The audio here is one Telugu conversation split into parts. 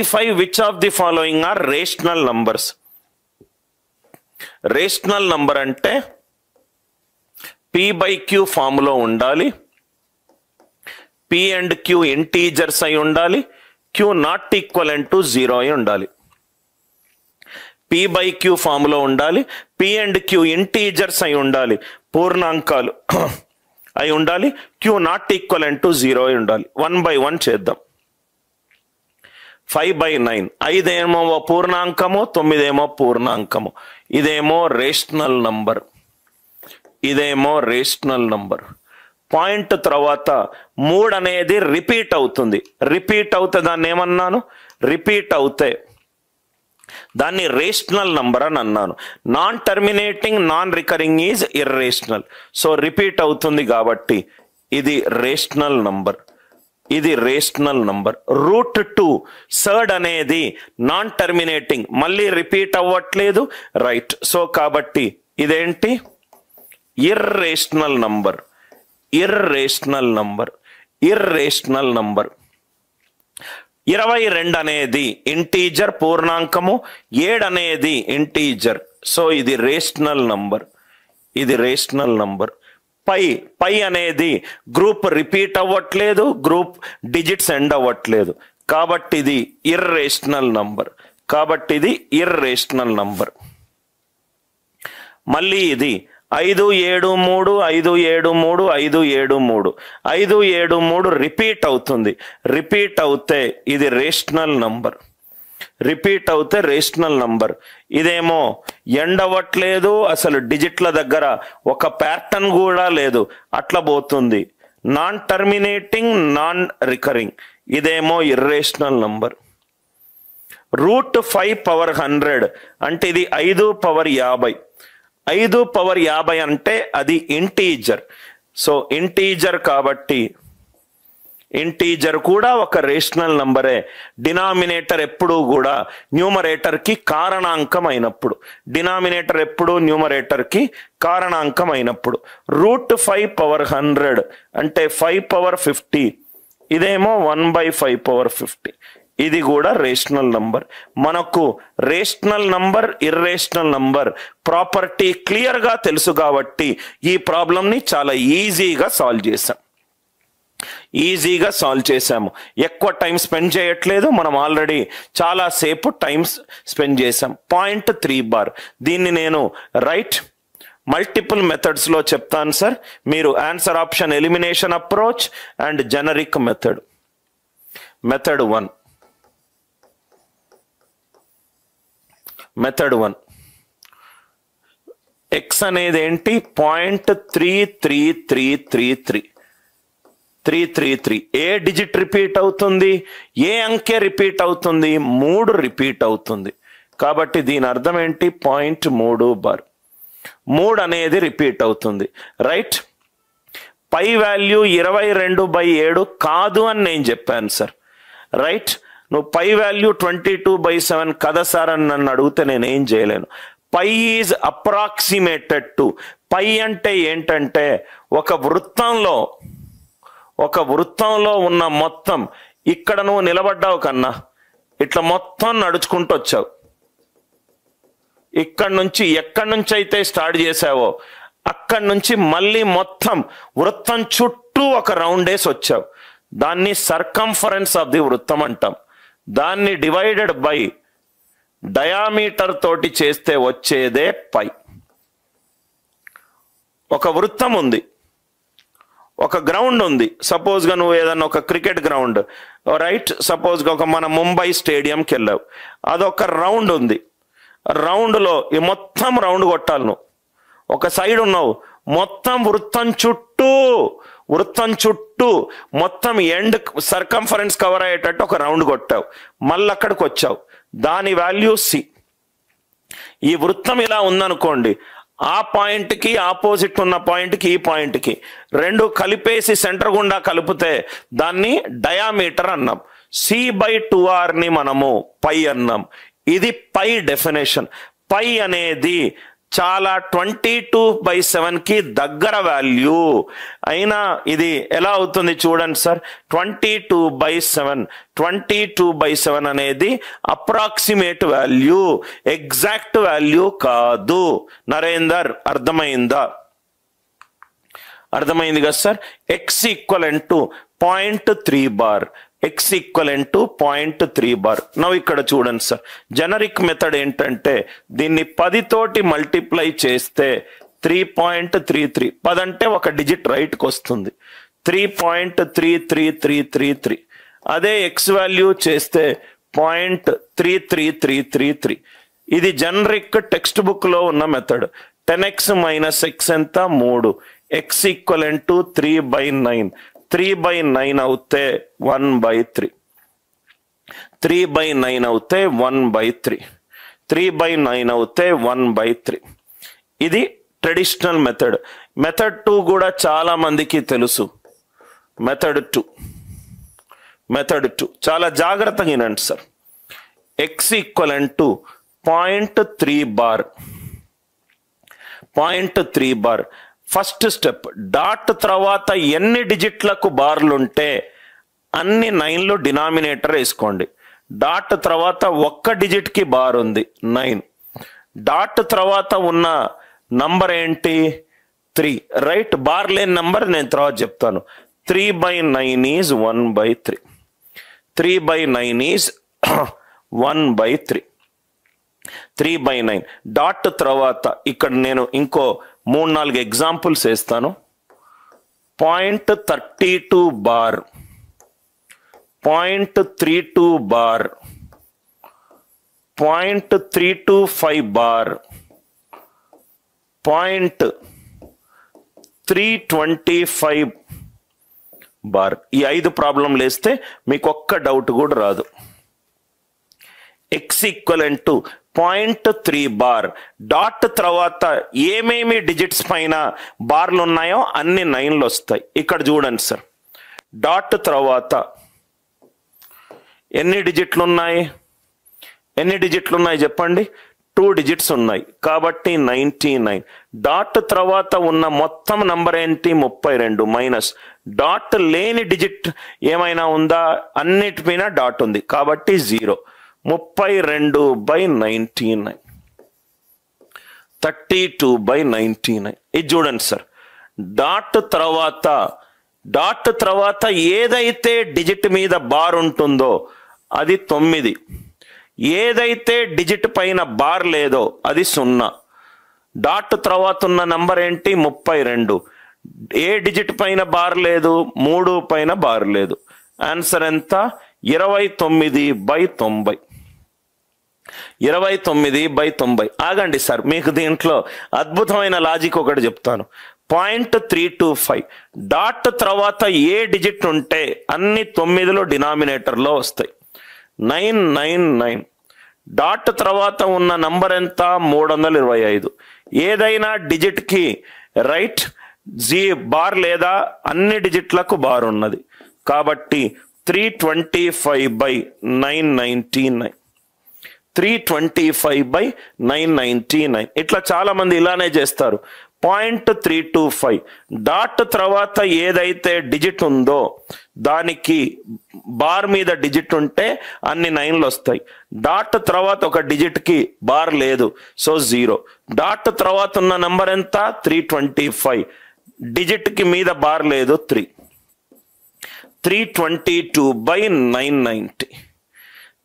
Identify which of the following are rational numbers. Rational number అంటే p/q ఫామ్లో ఉండాలి, p అండ్ q ఇంటీజర్స్ అయి ఉండాలి, q నాట్ ఈక్వలెంట్ టు 0 అయి ఉండాలి. p/q ఫామ్లో ఉండాలి, p అండ్ q ఇంటీజర్స్ అయి ఉండాలి, పూర్ణాంకాలు అయి ఉండాలి, q నాట్ ఈక్వలెంట్ టు 0 అయి ఉండాలి. 1/1 చేద్దాం. 5/9, 5 ఏమో పూర్ణాంకము, 9 ఏమో పూర్ణాంకము. ఇదేమో రేషనల్ నంబర్, ఇదేమో రేషనల్ నంబర్. పాయింట్ తర్వాత 3 అనేది రిపీట్ అవుతుంది. రిపీట్ అవుతే దాన్ని ఏమన్నాను? రిపీట్ అవుతే దాన్ని రేషనల్ నంబర్ అని అన్నాను. Non terminating non recurring is irrational. So repeat అవుతుంది కాబట్టి ఇది రేషనల్ నంబర్, ఇది రేషనల్ నంబర్. √2 థర్డ్ అనేది నాన్ టర్మినేటింగ్, మళ్ళీ రిపీట్ అవ్వట్లేదు, రైట్. సో కాబట్టి ఇదేంటి? Irrational number, irrational number, irrational number. 22 అనేది ఇంటీజర్ పూర్ణాంకము, 7 అనేది ఇంటీజర్. సో ఇది రేషనల్ నంబర్, ఇది రేషనల్ నంబర్. పై అనేది గ్రూప్ రిపీట్ అవ్వట్లేదు, గ్రూప్ డిజిట్స్ ఎండ్ అవ్వట్లేదు, కాబట్టి ఇది ఇర్రేషనల్ నంబర్, కాబట్టి ఇది ఇర్రేషనల్ నంబర్. మళ్ళీ ఇది 573, 573, 573, 573 రిపీట్ అవుతుంది. రిపీట్ అవుతే ఇది రేషనల్ నంబర్, రిపీట్ అవుతే రేషనల్ నంబర్. ఇదేమో ఎండ్ అవ్వట్లేదు, అసలు డిజిట్ల దగ్గర ఒక ప్యాటర్న్ కూడా లేదు, అట్లా పోతుంది. నాన్ టర్మినేటింగ్ నాన్ రికరింగ్, ఇదేమో ఇర్రేషనల్ నంబర్. √5/100 అంటే ఇది 5/50. 5/50 అంటే అది ఇంటీజర్. సో ఇంటీజర్ కాబట్టి ఇంటీజర్ కూడా ఒక రేషనల్ నంబరే. డినామినేటర్ ఎప్పుడు కూడా న్యూమరేటర్ కి కారణాంకం అయినప్పుడు, డినామినేటర్ ఎప్పుడు న్యూమరేటర్ కి కారణాంకం అయినప్పుడు. √5/100 అంటే 5/50, ఇదేమో 1/5/50. ఇది కూడా రేషనల్ నంబర్. మనకు rational number, irrational number property clear గా తెలుసు కాబట్టి ఈ ప్రాబ్లం ని చాలా ఈజీగా సాల్వ్ చేసాం, ఈజీగా సాల్వ్ చేసాము. ఎక్కువ టైం స్పెండ్ చేయట్లేదు, మనం ఆల్రెడీ చాలా సేపు టైం స్పెండ్ చేసాం. 0.3 దీన్ని నేను రైట్ మల్టిపుల్ మెథడ్స్ లో చెప్తాను సార్. మీరు answer option elimination approach and generic method. Method 1, method 1 x అనేది ఏంటి? 0.33333. ఏ డిజిట్ రిపీట్ అవుతుంది? ఏ అంకె రిపీట్ అవుతుంది? 3 రిపీట్ అవుతుంది. కాబట్టి దీని అర్థం ఏంటి? 0.3 3 అనేది రిపీట్ అవుతుంది, రైట్. పై వాల్యూ 22/7 కాదు అని నేను చెప్పాను సార్, రైట్. నువ్వు పై వాల్యూ 22/7 కదా సార్ అని నన్ను అడిగితే నేను ఏం చేయలేను. పై ఈజ్ అప్రాక్సిమేటెడ్ టు. పై అంటే ఏంటంటే ఒక వృత్తంలో ఉన్న మొత్తం, ఇక్కడ నువ్వు నిలబడ్డావు కన్నా, ఇట్లా మొత్తం నడుచుకుంటూ వచ్చావు. ఎక్కడి నుంచి అయితే స్టార్ట్ చేసావో అక్కడి నుంచి మళ్ళీ మొత్తం వృత్తం చుట్టూ ఒక రౌండ్ వేసి వచ్చావు. దాన్ని సర్కంఫరెన్స్ ఆఫ్ ది వృత్తం అంటాం. దాన్ని డివైడెడ్ బై డయామీటర్ తోటి చేస్తే వచ్చేదే పై. ఒక వృత్తం ఉంది, ఒక గ్రౌండ్ ఉంది. సపోజ్గా నువ్వు ఏదన్నా ఒక క్రికెట్ గ్రౌండ్, రైట్, సపోజ్గా ఒక మన ముంబై స్టేడియంకి వెళ్ళావు, అదొక రౌండ్ ఉంది. రౌండ్లో ఈ మొత్తం రౌండ్ కొట్టాలి. నువ్వు ఒక సైడ్ ఉన్నావు, మొత్తం వృత్తం చుట్టూ మొత్తం ఎండ్ సర్కంఫరెన్స్ కవర్ అయ్యేటట్టు ఒక రౌండ్ కొట్టావు. మళ్ళీ అక్కడికి వచ్చావు, దాని వాల్యూ C. ఈ వృత్తం ఇలా ఉందనుకోండి, ఆ పాయింట్కి ఆపోజిట్ ఉన్న పాయింట్కి ఈ పాయింట్కి రెండు కలిపేసి సెంటర్ గుండా కలిపితే దాన్ని డయామీటర్ అన్నాం. C/2R ని మనము పై అన్నాం. ఇది పై డెఫినేషన్. పై అనేది చాలా 22/7కి దగ్గర వాల్యూ అయినా ఇది ఎలా అవుతుంది చూడండి సార్. 22/7 22/7 అనేది అప్రాక్సిమేట్ వాల్యూ, ఎగ్జాక్ట్ వాల్యూ కాదు. నరేందర్ అర్థమైందా? అర్థమైంది కదా sir. x equivalent to 0.3 bar, x equivalent to 0.3 bar. నవ్వు ఇక్కడ చూడండి సార్, జనరిక్ మెథడ్ ఏంటంటే దీన్ని 10 తోటి మల్టిప్లై చేస్తే 3.33, 10 అంటే ఒక డిజిట్ రైట్కి వస్తుంది, 3.33333. అదే x వాల్యూ చేస్తే 0.33333. ఇది జనరిక్ టెక్స్ట్ బుక్ లో ఉన్న మెథడ్. 10x మైనస్ x ఎంత? 3. x equivalent to 3/9. 3/9 అవుతే 1/3. 3/9 అవుతే 1/3. 3/9 అవుతే 1/3. ఇది ట్రెడిషనల్ మెథడ్. మెథడ్ 2 కూడా చాలా మందికి తెలుసు. మెథడ్ 2 చాలా జాగ్రత్తగా వినండి sir. x equivalent to 0.3 bar. 0.3 bar. First step, dot తర్వాత ఎన్ని డిజిట్లకు బార్లు ఉంటే అన్ని 9లు డినామినేటర్ వేసుకోండి. డాట్ తర్వాత ఒక్క డిజిట్కి బార్ ఉంది 9. డాట్ తర్వాత ఉన్న నంబర్ ఏంటి? 3. రైట్, బార్ లేని నంబర్ నేను తర్వాత చెప్తాను. 3/9 ఈజ్ 1/3. 3/9 ఈజ్ 1/3. 3/9. డాట్ తర్వాత ఇక్కడ నేను ఇంకో 3-4 ఎగ్జాంపుల్స్ వేస్తాను. 0.32 బార్, 0.32 బార్, 0.325 బార్, 0.325 బార్. ఈ 5 ప్రాబ్లంలు వేస్తే మీకు ఒక్క డౌట్ కూడా రాదు. x equivalent to 0.3 bar. Dot తర్వాత ఏమేమి డిజిట్స్ పైన బార్లు ఉన్నాయో అన్ని 9లు వస్తాయి. ఇక్కడ చూడండి సార్, డాట్ తర్వాత ఎన్ని డిజిట్లు ఉన్నాయి? చెప్పండి. 2 డిజిట్స్ ఉన్నాయి కాబట్టి 99. డాట్ తర్వాత ఉన్న మొత్తం నంబర్ ఏంటి? 32 మైనస్ డాట్ లేని డిజిట్ ఏమైనా ఉందా? అన్నిటిపైన డాట్ ఉంది కాబట్టి 0. 32/99. 32/99. ఇది చూడండి సార్. డాట్ తర్వాత ఏదైతే డిజిట్ మీద బార్ ఉంటుందో అది 9. ఏదైతే డిజిట్ పైన బార్ లేదో అది 0. డాట్ తర్వాత ఉన్న నంబర్ ఏంటి? 32. ఏ డిజిట్ పైన బార్ లేదు? 3 పైన బార్ లేదు. ఆన్సర్ ఎంత? 29/90. 29/90. ఆగండి సార్, మీకు దీంట్లో అద్భుతమైన లాజిక్ ఒకటి చెప్తాను. 0.325. డాట్ తర్వాత ఏ డిజిట్ ఉంటే అన్ని 9లు డినామినేటర్లో వస్తాయి. 999. డాట్ తర్వాత ఉన్న నంబర్ ఎంత? 325. ఏదైనా డిజిట్కి రైట్ బార్ లేదా? అన్ని డిజిట్లకు బార్ ఉన్నది కాబట్టి 325/999. 325/999. ఇట్లా చాలా మంది ఇలానే చేస్తారు. 0.325. డాట్ తర్వాత ఏదైతే డిజిట్ ఉందో దానికి బార్ మీద డిజిట్ ఉంటే అన్ని 9లు వస్తాయి. డాట్ తర్వాత ఒక డిజిట్కి బార్ లేదు, సో 0. డాట్ తర్వాత ఉన్న నంబర్ ఎంత? 325. డిజిట్కి మీద బార్ లేదు, 3. 322/990.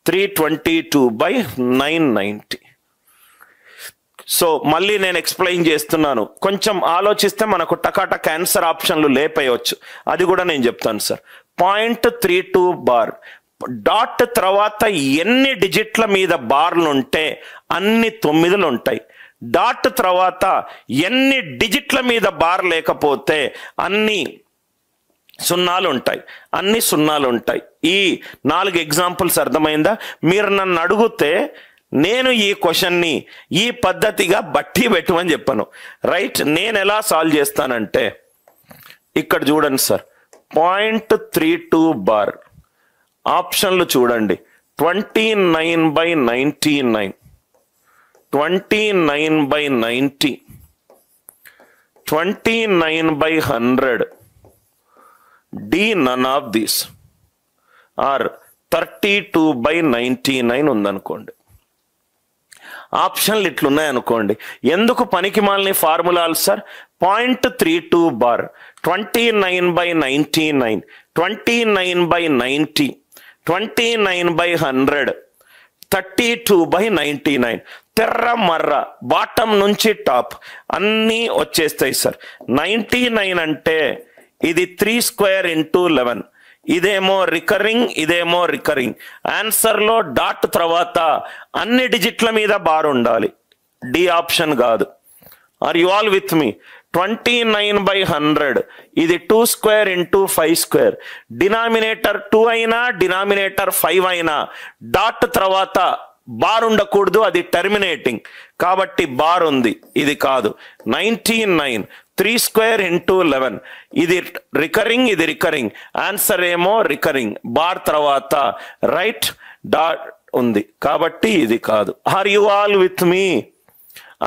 322/990. సో మళ్ళీ నేను ఎక్స్ప్లెయిన్ చేస్తున్నాను, కొంచెం ఆలోచిస్తే మనకు టకాటక్ ఆన్సర్ ఆప్షన్లు లేపేయవచ్చు. అది కూడా నేను చెప్తాను సార్. 0.32 బార్. డాట్ తర్వాత ఎన్ని డిజిట్ల మీద బార్లు ఉంటే అన్ని 9లు ఉంటాయి. డాట్ తర్వాత ఎన్ని డిజిట్ల మీద బార్ లేకపోతే అన్ని 0లు ఉంటాయి. అన్ని 0లు ఉంటాయి. ఈ 4 ఎగ్జాంపుల్స్ అర్థమైందా? మీరు నన్ను అడిగితే నేను ఈ క్వశ్చన్ని ఈ పద్ధతిగా బట్టి పెట్టమని చెప్పాను. రైట్, నేను ఎలా సాల్వ్ చేస్తానంటే ఇక్కడ చూడండి సార్. 0.32 బార్. ఆప్షన్లు చూడండి. 29/99, 29/90, 29/100, D none of these, or 32/99 ఉందనుకోండి. ఆప్షన్లు ఇట్లున్నాయనుకోండి. ఎందుకు పనికి మాలిన ఫార్ములాలు సార్? 0.32 బార్, 29/99, 29/90, 29/100, 32/99. తెర్ర మర్ర బాటం నుంచి టాప్ అన్నీ వచ్చేస్తాయి సార్. 99 అంటే ఇది 3 స్క్వేర్ ఇంటూ 11. ఇదేమో రికరింగ్, ఇదేమో రికరింగ్. ఆన్సర్లో డాట్ తర్వాత అన్ని డిజిట్ల మీద బార్ ఉండాలి. డి ఆప్షన్ కాదు. ఆర్ యు ఆల్ విత్ మీ? 29/100 ఇది 2 స్క్వేర్ ఇంటూ 5 స్క్వేర్. డినామినేటర్ 2 అయినా డినామినేటర్ 5 అయినా డాట్ తర్వాత బార్ ఉండకూడదు, అది టెర్మినేటింగ్ కాబట్టి బార్ ఉంది. ఇది కాదు. 99 3 స్క్వేర్ ఇంటూ 11 ఇది రికరింగ్, ఇది రికరింగ్. ఆన్సర్ ఏమో రికరింగ్, బార్ తర్వాత రైట్ డాట్ ఉంది కాబట్టి ఇది కాదు. ఆర్ యు ఆల్ విత్ మీ?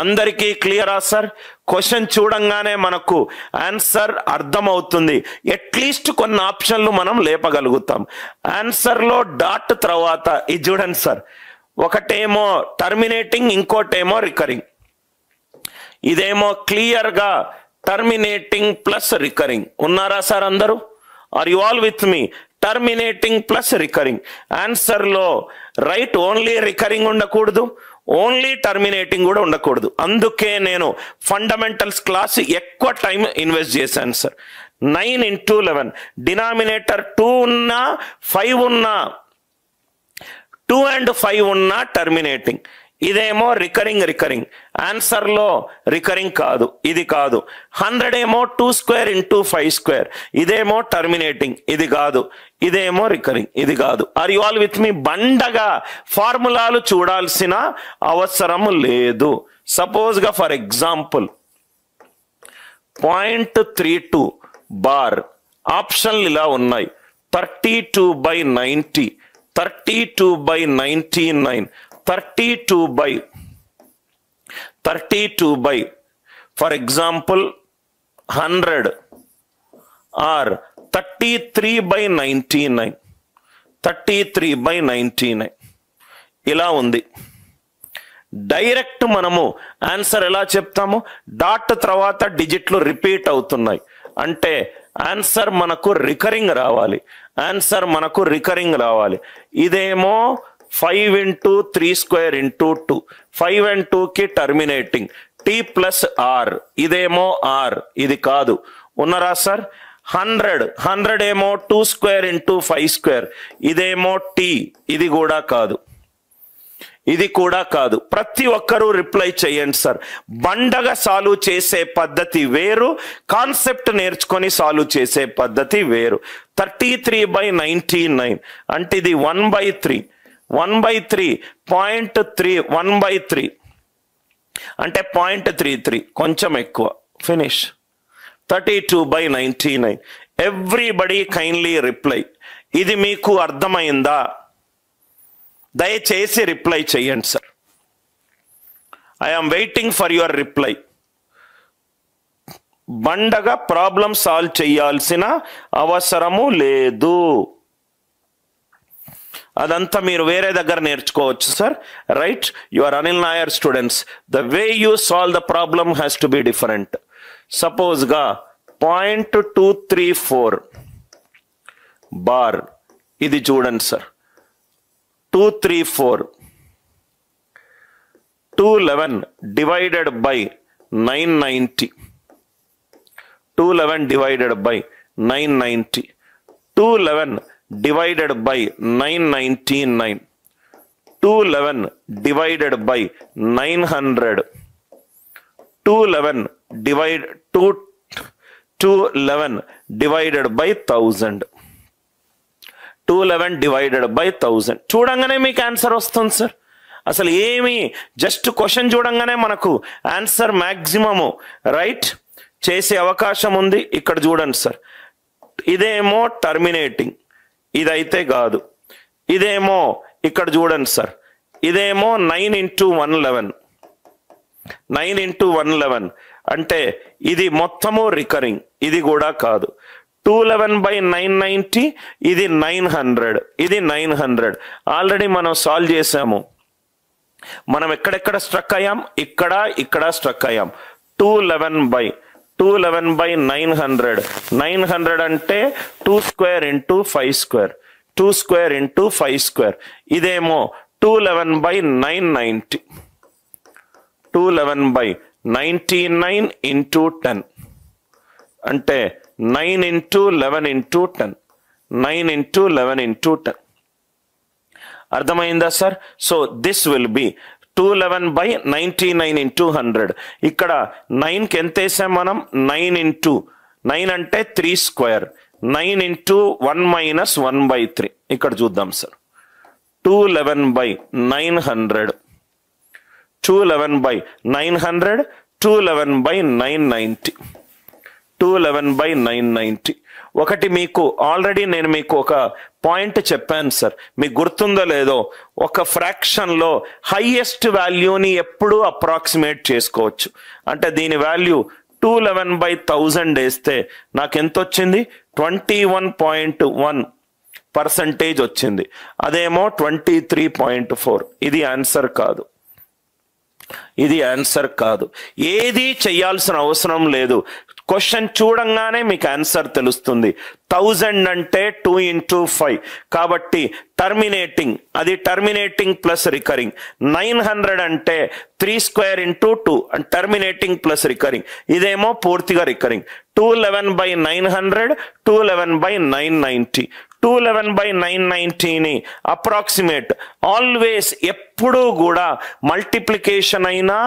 అందరికీ క్లియరా సార్? క్వశ్చన్ చూడంగానే మనకు ఆన్సర్ అర్థమవుతుంది. అట్లీస్ట్ కొన్ని ఆప్షన్లు మనం లేపగలుగుతాం. ఆన్సర్లో డాట్ తర్వాత ఇది చూడండి సార్, ఒకటేమో టర్మినేటింగ్, ఇంకోటేమో రికరింగ్. ఇదేమో క్లియర్గా టర్మినేటింగ్ ప్లస్ రికరింగ్. ఉన్నారా సార్ అందరూ? Are you all with me? Terminating plus recurring. ఆన్సర్లో రైట్ ఓన్లీ రికరింగ్ ఉండకూడదు, ఓన్లీ టర్మినేటింగ్ కూడా ఉండకూడదు. అందుకే నేను ఫండమెంటల్స్ క్లాస్ ఎక్కువ టైం ఇన్వెస్ట్ చేశాను సార్. 9 ఇంటూ 11 డినామినేటర్ 2 ఉన్నా 5 ఉన్నా 2 and 5 ఉన్నా టర్మినేటింగ్. ఇదేమో రికరింగ్, రికరింగ్. ఆన్సర్లో రికరింగ్ కాదు, ఇది కాదు. 100 ఏమో 2 స్క్వేర్ ఇంటూ 5 స్క్వేర్. ఇదేమో టర్మినేటింగ్, ఇది కాదు. ఇదేమో రికరింగ్, ఇది కాదు. ఆర్ యు ఆల్ విత్ మీ? బండగా ఫార్ములాలు చూడాల్సిన అవసరము లేదు. సపోజ్గా ఫర్ ఎగ్జాంపుల్ 0.32 బార్ ఆప్షన్లు ఇలా ఉన్నాయి. 32/90, 32/99, 32/, for example 100, or 33/99, 33/99 ఇలా ఉంది. డైరెక్ట్ మనము ఆన్సర్ ఎలా చెప్తాము? డాట్ తర్వాత డిజిట్లు రిపీట్ అవుతున్నాయి అంటే ఆన్సర్ మనకు రికరింగ్ రావాలి. ఆన్సర్ మనకు రికరింగ్ రావాలి. ఇదేమో 5 ఇంటూ 3 స్క్వేర్ ఇంటూ 2, 5 and 2కి టర్మినేటింగ్, టీ ప్లస్ ఆర్. ఇదేమో ఆర్, ఇది కాదు. ఉన్నరా సార్? 100 ఏమో 2 స్క్వేర్ ఇంటూ 5 స్క్వేర్. ఇదేమో టీ, ఇది కూడా కాదు, ఇది కూడా కాదు. ప్రతి ఒక్కరూ రిప్లై చేయండి సార్. బండగా సాల్వ్ చేసే పద్ధతి వేరు, కాన్సెప్ట్ నేర్చుకొని సాల్వ్ చేసే పద్ధతి వేరు. 33/99 అంటే ఇది 1/3, 1/3, 0.3, 1/3 అంటే 0.33, కొంచెం ఎక్కువ. ఫినిష్. 32/99. Everybody kindly reply. ఇది మీకు అర్థమైందా? దయచేసి రిప్లై చేయండి sir. I am waiting for your reply. బండగా ప్రాబ్లం సాల్వ్ చేయాల్సిన అవసరము లేదు. అదంతా మీరు వేరే దగ్గర నేర్చుకోవచ్చు sir. Right? You are Anil Nair students. The way you solve the problem has to be different. సపోజ్గా 0.234 బార్ ఇది చూడండి sir. 234, 211 divided by 990, 211 divided by 990, 211 divided by 999, 211 divided by 900, 211 divided by 1000, 211 divided by 1000. చూడంగానే మీకు ఆన్సర్ వస్తుంది సార్. అసలు ఏమి జస్ట్ క్వశ్చన్ చూడంగానే మనకు ఆన్సర్ మ్యాక్సిమము రైట్ చేసే అవకాశం ఉంది. ఇక్కడ చూడండి సార్, ఇదేమో టర్మినేటింగ్, ఇదైతే కాదు. ఇదేమో ఇక్కడ చూడండి సార్, ఇదేమో 9 into 111, 9 into 111 అంటే ఇది మొత్తము రికరింగ్, ఇది కూడా కాదు. 211/990 ఇది 900, ఇది 900. ఆల్రెడీ మనం సాల్వ్ చేసాము. మనం ఎక్కడెక్కడ స్ట్రక్ అయ్యాం? ఇక్కడ స్ట్రక్ అయ్యాం. 211/900. 900 అంటే 2 square into 5 square, 2 square into 5 square. ఇదేమో 211/990. 211/99 into 10 అంటే 9 into 11 into 10. 9 into 11 into 10. అర్థమైందా sir? So this will be 211/99 into 100. ఇక్కడ 9కి ఎంత వేసాం మనం? 9 into 9 అంటే 3 square. 9 into 1 minus 1/3. ఇక్కడ చూద్దాం సార్. 211/900. 211/900. 211/990. 211/990. ఒకటి మీకు ఆల్రెడీ నేను మీకు ఒక పాయింట్ చెప్పాను సార్, మీకు గుర్తుందో లేదో. ఒక ఫ్రాక్షన్లో హైయెస్ట్ వాల్యూని ఎప్పుడూ అప్రాక్సిమేట్ చేసుకోవచ్చు. అంటే దీని వాల్యూ 211/1000 వేస్తే నాకు ఎంత వచ్చింది? 21.1% వచ్చింది. అదేమో 23.4. ఇది ఆన్సర్ కాదు, ఇది ఆన్సర్ కాదు. ఏది చెయ్యాల్సిన అవసరం లేదు. క్వశ్చన్ చూడంగానే మీకు ఆన్సర్ తెలుస్తుంది. 1000 అంటే 2 into 5 కాబట్టి టర్మినేటింగ్, అది టర్మినేటింగ్ ప్లస్ రికరింగ్. 900 అంటే 3 square into 2 and terminating plus recurring. ఇదేమో పూర్తిగా రికరింగ్. 211/900. 211/990. 211/990ని అప్రాక్సిమేట్ ఆల్వేస్ ఎప్పుడూ కూడా మల్టిప్లికేషన్ అయినా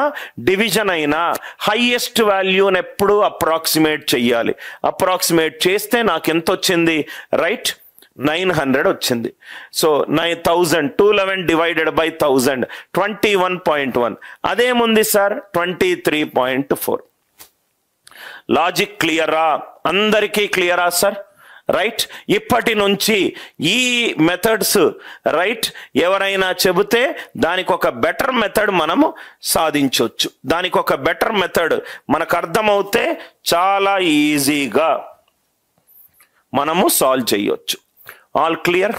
డివిజన్ అయినా హైయెస్ట్ వాల్యూని ఎప్పుడూ అప్రాక్సిమేట్ చెయ్యాలి. అప్రాక్సిమేట్ చేస్తే నాకు ఎంత వచ్చింది? రైట్, 900 వచ్చింది. సో 9000, 211/1000 21.1. అదేముంది సార్? 23.4. లాజిక్ క్లియరా? అందరికీ క్లియరా సార్? రైట్, ఇప్పటి నుంచి ఈ మెథడ్స్ రైట్ ఎవరైనా చెబితే దానికి ఒక బెటర్ మెథడ్ మనము సాధించవచ్చు. దానికి ఒక బెటర్ మెథడ్ మనకు అర్థమవుతే చాలా ఈజీగా మనము సాల్వ్ చేయొచ్చు. All clear?